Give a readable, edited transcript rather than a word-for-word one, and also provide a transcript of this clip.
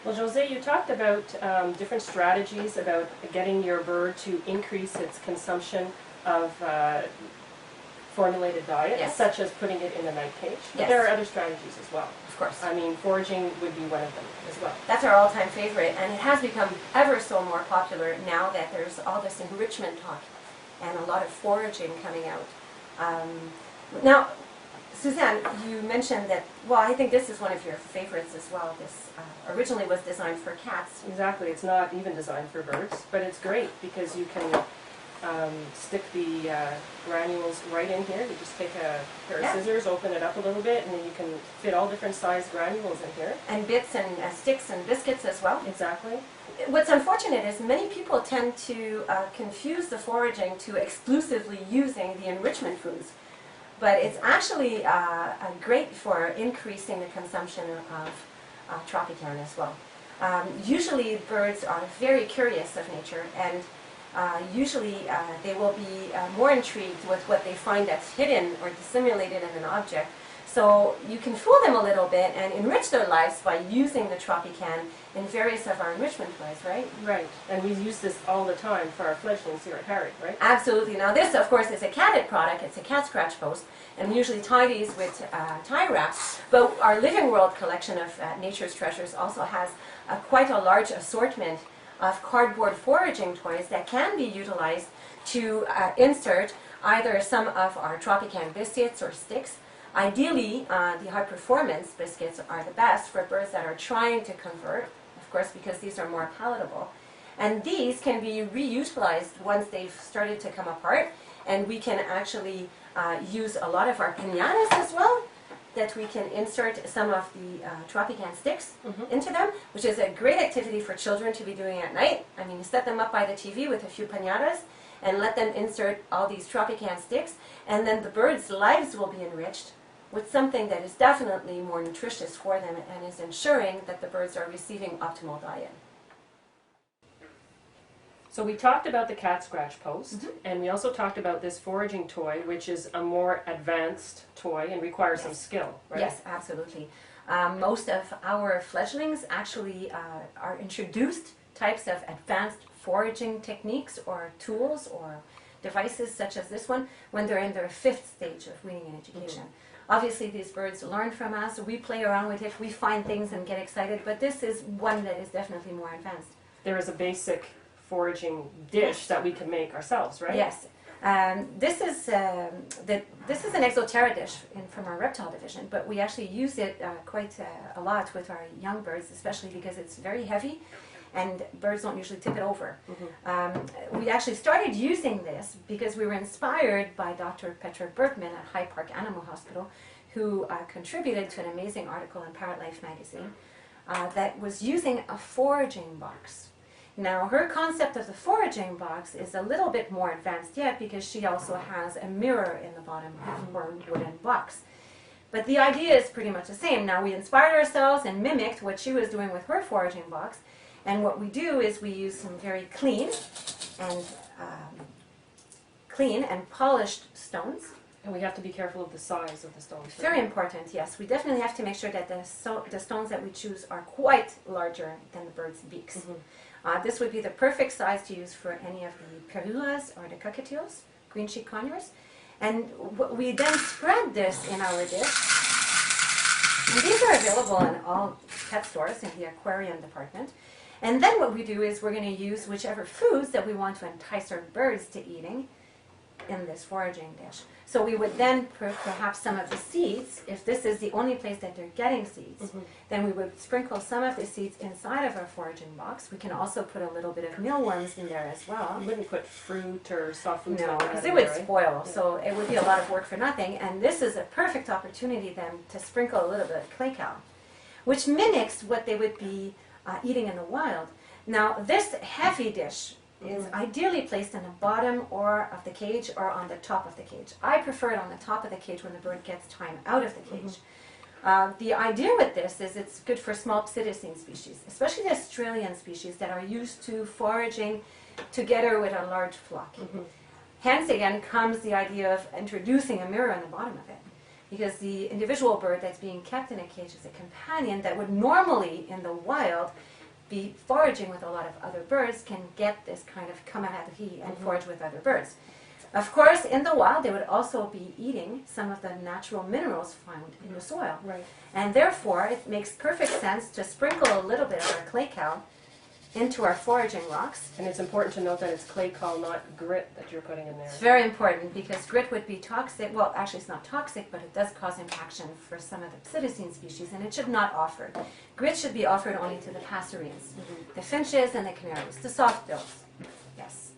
Well, Jose, you talked about different strategies about getting your bird to increase its consumption of formulated diet, Yes. such as putting it in a night cage. But Yes. there are other strategies as well. Of course. I mean, foraging would be one of them as well. That's our all-time favorite, and it has become ever so more popular now that there's all this enrichment talk and a lot of foraging coming out. Now, Suzanne, you mentioned that, well, I think this is one of your favorites as well. This originally was designed for cats. Exactly. It's not even designed for birds, but it's great because you can stick the granules right in here. You just take a pair of scissors, open it up a little bit, and then you can fit all different sized granules in here. And bits and sticks and biscuits as well. Exactly. What's unfortunate is many people tend to confuse the foraging to exclusively using the enrichment foods. But it's actually great for increasing the consumption of Tropican as well. Usually birds are very curious of nature, and usually they will be more intrigued with what they find that's hidden or dissimulated in an object. So you can fool them a little bit and enrich their lives by using the Tropican in various of our enrichment toys, right? Right, and we use this all the time for our fledglings here at Hagen, right? Absolutely. Now this, of course, is a catted product. It's a cat scratch post, and we usually tie these with tie wraps. But our Living World collection of Nature's Treasures also has quite a large assortment of cardboard foraging toys that can be utilized to insert either some of our Tropican biscuits or sticks. Ideally, the high-performance biscuits are the best for birds that are trying to convert, of course, because these are more palatable. And these can be reutilized once they've started to come apart, and we can actually use a lot of our piñatas as well, that we can insert some of the Tropican sticks into them, which is a great activity for children to be doing at night. I mean, you set them up by the TV with a few piñatas and let them insert all these Tropican sticks, and then the birds' lives will be enriched with something that is definitely more nutritious for them and is ensuring that the birds are receiving optimal diet. So we talked about the cat scratch post, and we also talked about this foraging toy, which is a more advanced toy and requires some skill, right? Yes, absolutely. Most of our fledglings actually are introduced types of advanced foraging techniques or tools or devices such as this one when they're in their 5th stage of weaning and education. Obviously these birds learn from us, we play around with it, we find things and get excited, but this is one that is definitely more advanced. There is a basic foraging dish that we can make ourselves, right? Yes. This is an Exoterra dish from our reptile division, but we actually use it quite a lot with our young birds, especially because it's very heavy and birds don't usually tip it over. We actually started using this because we were inspired by Dr. Petra Bergman at High Park Animal Hospital, who contributed to an amazing article in Parrot Life magazine that was using a foraging box. Now, her concept of the foraging box is a little bit more advanced yet because she also has a mirror in the bottom of her wooden box. But the idea is pretty much the same. Now, we inspired ourselves and mimicked what she was doing with her foraging box. And what we do is we use some very clean and polished stones. And we have to be careful of the size of the stones. Very important, yes. We definitely have to make sure that the stones that we choose are quite larger than the bird's beaks. This would be the perfect size to use for any of the perulas or the cockatiels, green cheek conures. And we then spread this in our dish. And these are available in all pet stores in the aquarium department. And then what we do is we're going to use whichever foods that we want to entice our birds to eating in this foraging dish. So we would then put perhaps some of the seeds, if this is the only place that they're getting seeds, then we would sprinkle some of the seeds inside of our foraging box. We can also put a little bit of mealworms in there as well. You wouldn't put fruit or soft foods No, like that because in it would there, right? spoil, so it would be a lot of work for nothing. And this is a perfect opportunity then to sprinkle a little bit of clay cow, which mimics what they would be eating in the wild. Now, this heavy dish is ideally placed in the bottom or of the cage or on the top of the cage. I prefer it on the top of the cage when the bird gets time out of the cage. The idea with this is it's good for small psidocene species, especially the Australian species that are used to foraging together with a large flock. Hence, again, comes the idea of introducing a mirror on the bottom of it. because the individual bird that's being kept in a cage is a companion that would normally in the wild be foraging with a lot of other birds, can get this kind of camarade and forage with other birds. Of course, in the wild, they would also be eating some of the natural minerals found in the soil. Right. And therefore, it makes perfect sense to sprinkle a little bit of our clay cow into our foraging rocks. And it's important to note that it's clay cow, not grit, that you're putting in there. It's very important because grit would be toxic. Well, actually, it's not toxic, but it does cause impaction for some of the pseudocene species, and it should not offer. Grit should be offered only to the passerines, the finches and the canaries, the soft bills. Yes.